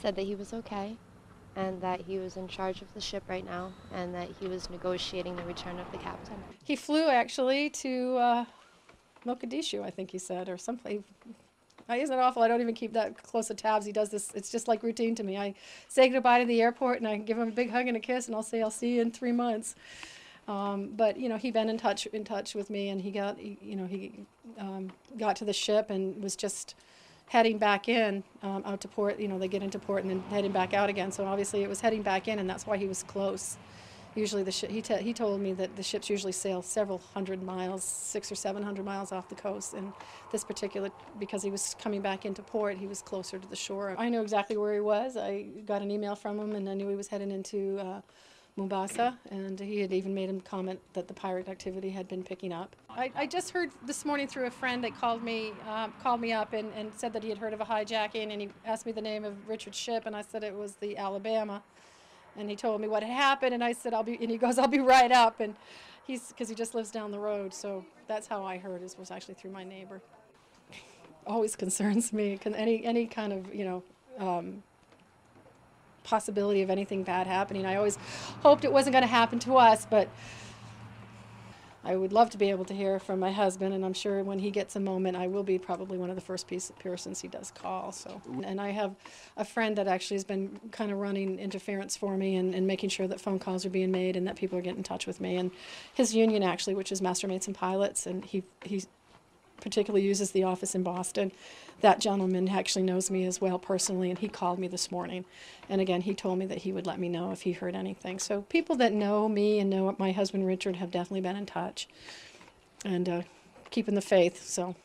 said that he was okay and that he was in charge of the ship right now and that he was negotiating the return of the captain. He flew actually to Mogadishu, I think he said, or someplace. Isn't it awful? I don't even keep that close of tabs. He does this. It's just like routine to me. I say goodbye to the airport and I give him a big hug and a kiss, and I'll say I'll see you in 3 months. But you know, he'd been in touch with me, and he got to the ship and was just heading back in out to port. You know, they get into port and then heading back out again. So obviously it was heading back in, and that's why he was close. Usually the ship, he told me that the ships usually sail several hundred miles, 600 or 700 miles off the coast. And this particular, because he was coming back into port, he was closer to the shore. I knew exactly where he was. I got an email from him, and I knew he was heading into Mombasa, and he had even made a comment that the pirate activity had been picking up. I just heard this morning through a friend that called me up and said that he had heard of a hijacking, and he asked me the name of Richard's ship, and I said it was the Alabama. And he told me what had happened, and I said, and he goes, I'll be right up. And because he just lives down the road. So that's how I heard, was actually through my neighbor. Always concerns me. Any kind of, possibility of anything bad happening. I always hoped it wasn't going to happen to us, but I would love to be able to hear from my husband, and I'm sure when he gets a moment, I will be probably one of the first persons he does call. So, and I have a friend that actually has been kind of running interference for me and making sure that phone calls are being made and that people are getting in touch with me. And his union actually, which is Master Mates and Pilots, and he particularly uses the office in Boston. That gentleman actually knows me as well personally, and he called me this morning. And again, he told me that he would let me know if he heard anything. So people that know me and know my husband Richard have definitely been in touch and keeping the faith. So